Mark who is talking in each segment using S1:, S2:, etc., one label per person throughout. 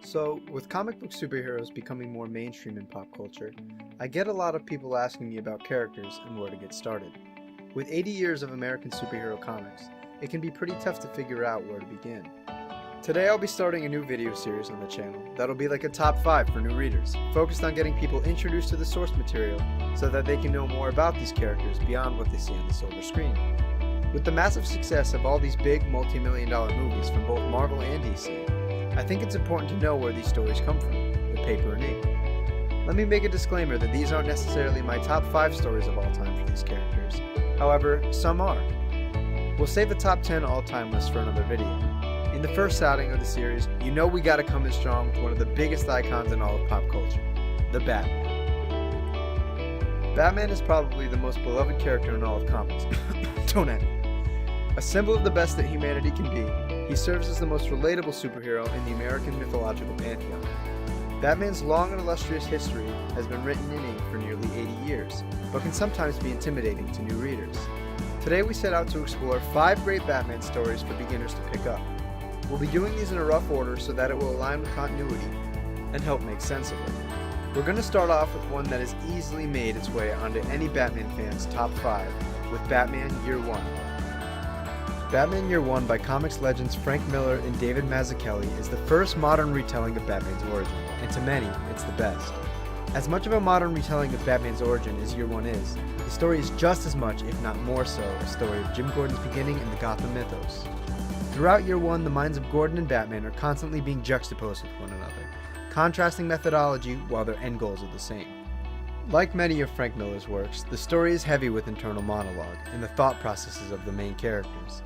S1: So, with comic book superheroes becoming more mainstream in pop culture, I get a lot of people asking me about characters and where to get started. With 80 years of American superhero comics, it can be pretty tough to figure out where to begin. Today I'll be starting a new video series on the channel that'll be like a top 5 for new readers, focused on getting people introduced to the source material so that they can know more about these characters beyond what they see on the silver screen. With the massive success of all these big multi-million-dollar movies from both Marvel and DC, I think it's important to know where these stories come from, with paper and ink. Let me make a disclaimer that these aren't necessarily my top 5 stories of all time for these characters. However, some are. We'll save the top 10 all-time list for another video. In the first outing of the series, you know we gotta come in strong with one of the biggest icons in all of pop culture, the Batman. Batman is probably the most beloved character in all of comics. Don't end. A symbol of the best that humanity can be, he serves as the most relatable superhero in the American mythological pantheon. Batman's long and illustrious history has been written in ink for nearly 80 years, but can sometimes be intimidating to new readers. Today we set out to explore 5 great Batman stories for beginners to pick up. We'll be doing these in a rough order so that it will align with continuity and help make sense of it. We're going to start off with one that has easily made its way onto any Batman fan's top 5, with Batman Year One. Batman Year One by comics legends Frank Miller and David Mazzucchelli is the first modern retelling of Batman's origin, and to many, it's the best. As much of a modern retelling of Batman's origin as Year One is, the story is just as much, if not more so, a story of Jim Gordon's beginning in the Gotham mythos. Throughout Year One, the minds of Gordon and Batman are constantly being juxtaposed with one another, contrasting methodology while their end goals are the same. Like many of Frank Miller's works, the story is heavy with internal monologue and the thought processes of the main characters.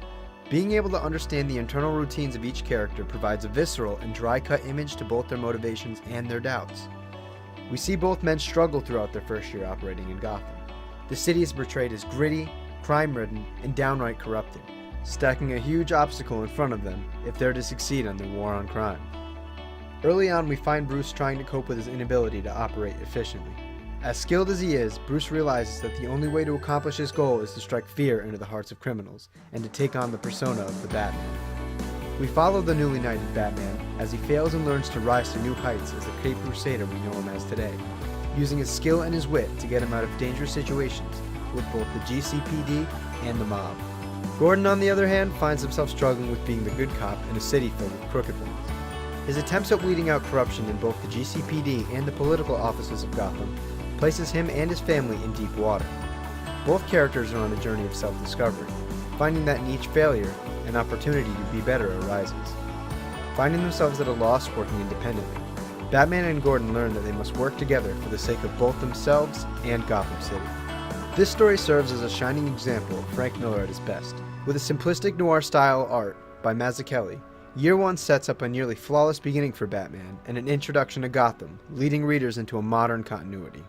S1: Being able to understand the internal routines of each character provides a visceral and dry-cut image to both their motivations and their doubts. We see both men struggle throughout their first year operating in Gotham. The city is portrayed as gritty, crime-ridden, and downright corrupted, stacking a huge obstacle in front of them if they're to succeed on their war on crime. Early on, we find Bruce trying to cope with his inability to operate efficiently. As skilled as he is, Bruce realizes that the only way to accomplish his goal is to strike fear into the hearts of criminals, and to take on the persona of the Batman. We follow the newly knighted Batman as he fails and learns to rise to new heights as the Cape Crusader we know him as today, using his skill and his wit to get him out of dangerous situations with both the GCPD and the mob. Gordon, on the other hand, finds himself struggling with being the good cop in a city filled with crooked ones. His attempts at weeding out corruption in both the GCPD and the political offices of Gotham places him and his family in deep water. Both characters are on a journey of self-discovery, finding that in each failure, an opportunity to be better arises. Finding themselves at a loss working independently, Batman and Gordon learn that they must work together for the sake of both themselves and Gotham City. This story serves as a shining example of Frank Miller at his best. With a simplistic noir-style art by Mazzucchelli, Year One sets up a nearly flawless beginning for Batman and an introduction to Gotham, leading readers into a modern continuity.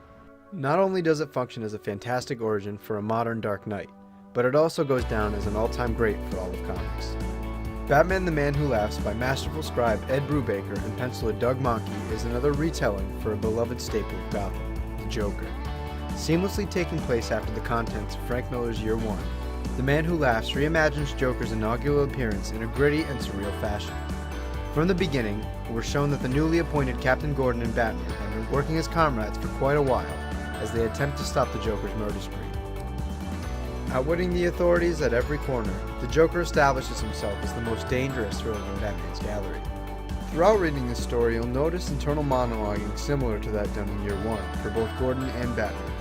S1: Not only does it function as a fantastic origin for a modern Dark Knight, but it also goes down as an all-time great for all of comics. Batman the Man Who Laughs by masterful scribe Ed Brubaker and penciler Doug Mahnke is another retelling for a beloved staple of Gotham, the Joker. Seamlessly taking place after the contents of Frank Miller's Year One, The Man Who Laughs reimagines Joker's inaugural appearance in a gritty and surreal fashion. From the beginning, we're shown that the newly appointed Captain Gordon and Batman have been working as comrades for quite a while, as they attempt to stop the Joker's murder spree. Outwitting the authorities at every corner, the Joker establishes himself as the most dangerous villain in Batman's gallery. Throughout reading this story, you'll notice internal monologuing similar to that done in Year One for both Gordon and Batman.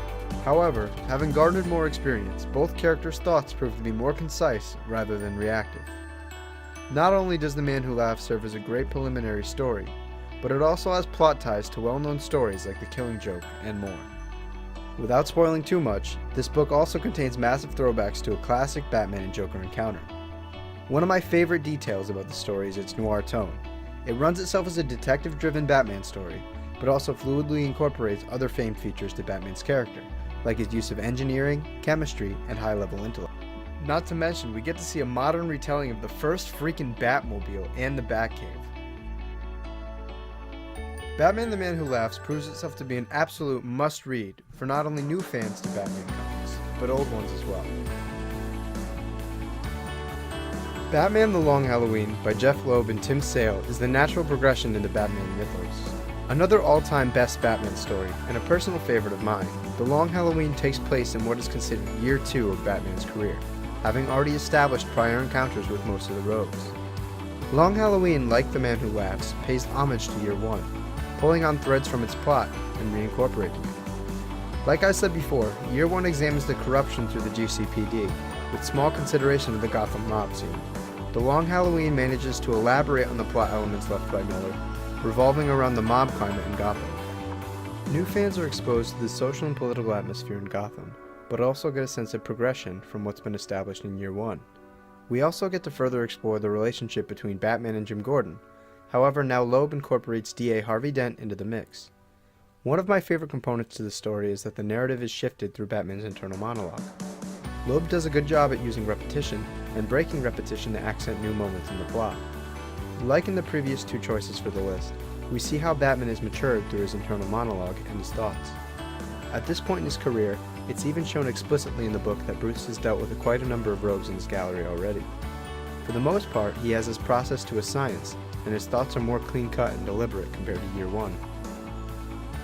S1: However, having garnered more experience, both characters' thoughts prove to be more concise rather than reactive. Not only does The Man Who Laughs serve as a great preliminary story, but it also has plot ties to well-known stories like The Killing Joke and more. Without spoiling too much, this book also contains massive throwbacks to a classic Batman and Joker encounter. One of my favorite details about the story is its noir tone. It runs itself as a detective-driven Batman story, but also fluidly incorporates other famed features to Batman's character, like his use of engineering, chemistry, and high-level intellect. Not to mention, we get to see a modern retelling of the first freaking Batmobile and the Batcave. Batman the Man Who Laughs proves itself to be an absolute must-read for not only new fans to Batman comics, but old ones as well. Batman The Long Halloween by Jeff Loeb and Tim Sale is the natural progression in the Batman mythos. Another all-time best Batman story, and a personal favorite of mine, The Long Halloween takes place in what is considered year 2 of Batman's career, having already established prior encounters with most of the rogues. Long Halloween, like The Man Who Laughs, pays homage to year 1, pulling on threads from its plot and reincorporating it. Like I said before, year 1 examines the corruption through the GCPD, with small consideration of the Gotham mob scene. The Long Halloween manages to elaborate on the plot elements left by Miller, revolving around the mob climate in Gotham. New fans are exposed to the social and political atmosphere in Gotham, but also get a sense of progression from what's been established in year 1. We also get to further explore the relationship between Batman and Jim Gordon. However, now Loeb incorporates DA Harvey Dent into the mix. One of my favorite components to the story is that the narrative is shifted through Batman's internal monologue. Loeb does a good job at using repetition and breaking repetition to accent new moments in the plot. Like in the previous 2 choices for the list, we see how Batman is matured through his internal monologue and his thoughts. At this point in his career, it's even shown explicitly in the book that Bruce has dealt with quite a number of rogues in his gallery already. For the most part, he has his process to a science, and his thoughts are more clean-cut and deliberate compared to year 1.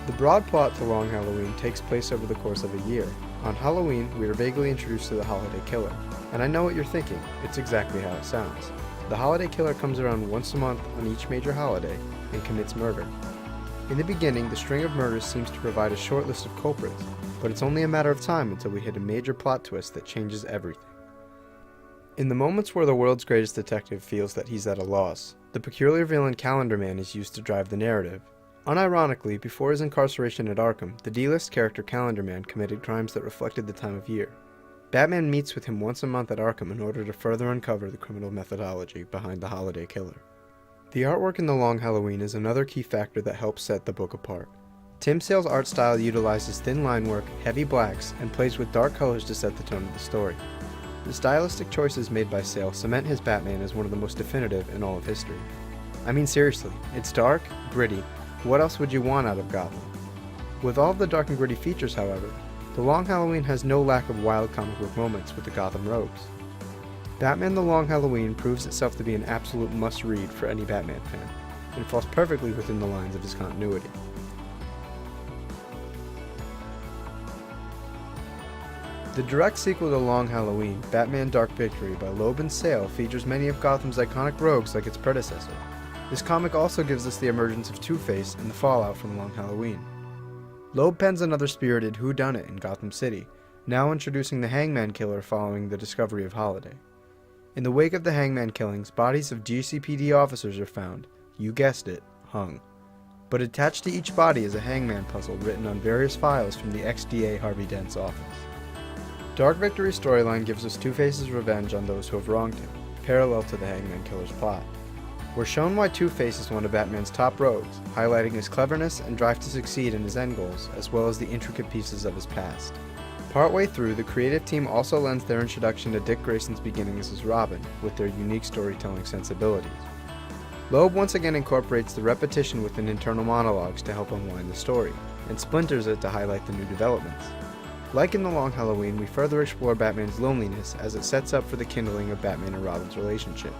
S1: The broad plot to Long Halloween takes place over the course of a year. On Halloween, we are vaguely introduced to the Holiday Killer, and I know what you're thinking, it's exactly how it sounds. The Holiday Killer comes around once a month on each major holiday and commits murder. In the beginning, the string of murders seems to provide a short list of culprits, but it's only a matter of time until we hit a major plot twist that changes everything. In the moments where the world's greatest detective feels that he's at a loss, the peculiar villain Calendar Man is used to drive the narrative. Unironically, before his incarceration at Arkham, the D-list character Calendar Man committed crimes that reflected the time of year. Batman meets with him once a month at Arkham in order to further uncover the criminal methodology behind the Holiday Killer. The artwork in The Long Halloween is another key factor that helps set the book apart. Tim Sale's art style utilizes thin line work, heavy blacks, and plays with dark colors to set the tone of the story. The stylistic choices made by Sale cement his Batman as one of the most definitive in all of history. I mean seriously, it's dark, gritty, what else would you want out of Gotham? With all of the dark and gritty features, however, The Long Halloween has no lack of wild comic book moments with the Gotham rogues. Batman The Long Halloween proves itself to be an absolute must-read for any Batman fan, and falls perfectly within the lines of his continuity. The direct sequel to Long Halloween, Batman Dark Victory by Loeb and Sale, features many of Gotham's iconic rogues like its predecessor. This comic also gives us the emergence of Two-Face and the fallout from Long Halloween. Loeb pens another spirited whodunit in Gotham City, now introducing the Hangman Killer following the discovery of Holiday. In the wake of the Hangman killings, bodies of GCPD officers are found, you guessed it, hung. But attached to each body is a Hangman puzzle written on various files from the ex-DA Harvey Dent's office. Dark Victory's storyline gives us Two-Face's revenge on those who have wronged him, parallel to the Hangman Killer's plot. We're shown why Two-Face is one of Batman's top rogues, highlighting his cleverness and drive to succeed in his end goals, as well as the intricate pieces of his past. Partway through, the creative team also lends their introduction to Dick Grayson's beginnings as Robin, with their unique storytelling sensibilities. Loeb once again incorporates the repetition within internal monologues to help unwind the story, and splinters it to highlight the new developments. Like in The Long Halloween, we further explore Batman's loneliness as it sets up for the kindling of Batman and Robin's relationship.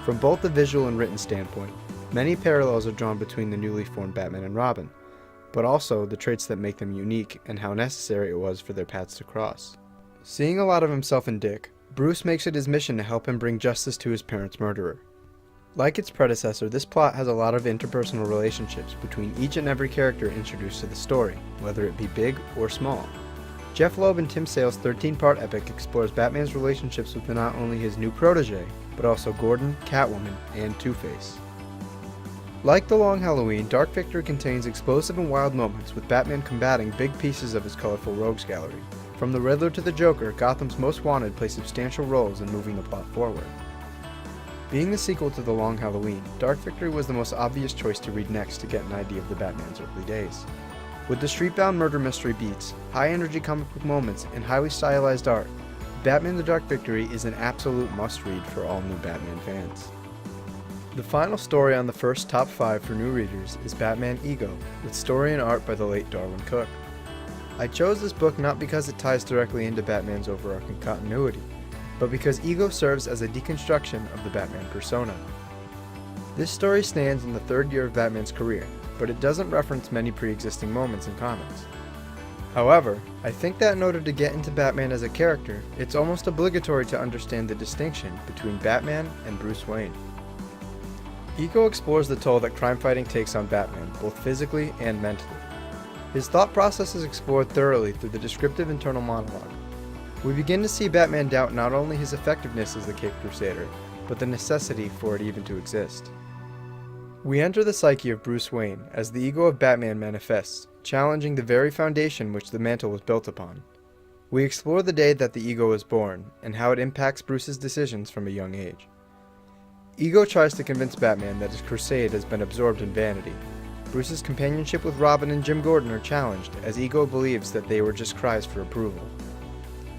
S1: From both the visual and written standpoint, many parallels are drawn between the newly formed Batman and Robin, but also the traits that make them unique and how necessary it was for their paths to cross. Seeing a lot of himself in Dick, Bruce makes it his mission to help him bring justice to his parents' murderer. Like its predecessor, this plot has a lot of interpersonal relationships between each and every character introduced to the story, whether it be big or small. Jeff Loeb and Tim Sale's 13-part epic explores Batman's relationships with not only his new protege, but also Gordon, Catwoman, and Two-Face. Like The Long Halloween, Dark Victory contains explosive and wild moments with Batman combating big pieces of his colorful rogues gallery. From the Riddler to the Joker, Gotham's Most Wanted play substantial roles in moving the plot forward. Being the sequel to The Long Halloween, Dark Victory was the most obvious choice to read next to get an idea of the Batman's early days. With the street-bound murder mystery beats, high-energy comic book moments, and highly stylized art, Batman the Dark Victory is an absolute must-read for all new Batman fans. The final story on the first top 5 for new readers is Batman Ego, with story and art by the late Darwin Cook. I chose this book not because it ties directly into Batman's overarching continuity, but because ego serves as a deconstruction of the Batman persona. This story stands in the third year of Batman's career, but it doesn't reference many pre-existing moments in comics. However, I think that in order to get into Batman as a character, it's almost obligatory to understand the distinction between Batman and Bruce Wayne. Ego explores the toll that crime fighting takes on Batman, both physically and mentally. His thought process is explored thoroughly through the descriptive internal monologue. We begin to see Batman doubt not only his effectiveness as the Caped Crusader, but the necessity for it even to exist. We enter the psyche of Bruce Wayne as the ego of Batman manifests, challenging the very foundation which the mantle was built upon. We explore the day that the ego was born, and how it impacts Bruce's decisions from a young age. Ego tries to convince Batman that his crusade has been absorbed in vanity. Bruce's companionship with Robin and Jim Gordon are challenged, as Ego believes that they were just cries for approval.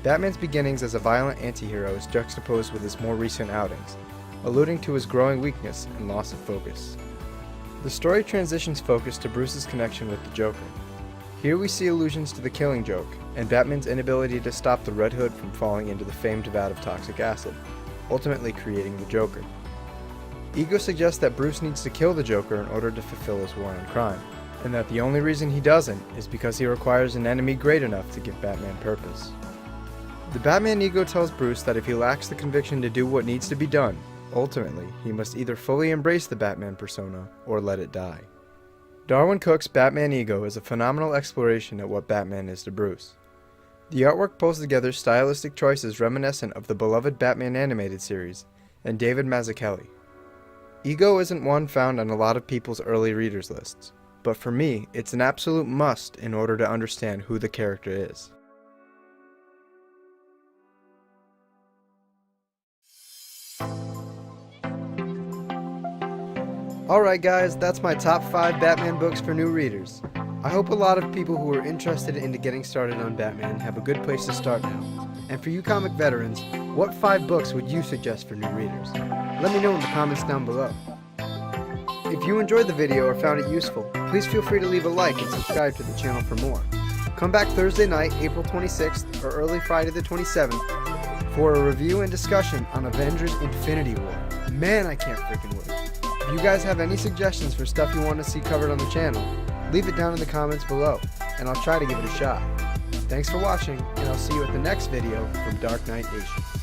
S1: Batman's beginnings as a violent anti-hero is juxtaposed with his more recent outings, alluding to his growing weakness and loss of focus. The story transitions focus to Bruce's connection with the Joker. Here we see allusions to the Killing Joke, and Batman's inability to stop the Red Hood from falling into the famed vat of toxic acid, ultimately creating the Joker. Ego suggests that Bruce needs to kill the Joker in order to fulfill his war on crime, and that the only reason he doesn't is because he requires an enemy great enough to give Batman purpose. The Batman ego tells Bruce that if he lacks the conviction to do what needs to be done, ultimately, he must either fully embrace the Batman persona or let it die. Darwin Cook's Batman Ego is a phenomenal exploration at what Batman is to Bruce. The artwork pulls together stylistic choices reminiscent of the beloved Batman animated series and David Mazzucchelli. Ego isn't one found on a lot of people's early readers lists, but for me, it's an absolute must in order to understand who the character is. Alright guys, that's my top 5 Batman books for new readers. I hope a lot of people who are interested into getting started on Batman have a good place to start now. And for you comic veterans, what 5 books would you suggest for new readers? Let me know in the comments down below. If you enjoyed the video or found it useful, please feel free to leave a like and subscribe to the channel for more. Come back Thursday night, April 26th, or early Friday the 27th, for a review and discussion on Avengers Infinity War. Man, I can't freaking wait. If you guys have any suggestions for stuff you want to see covered on the channel, leave it down in the comments below, and I'll try to give it a shot. Thanks for watching, and I'll see you at the next video from Dark Knight Nation.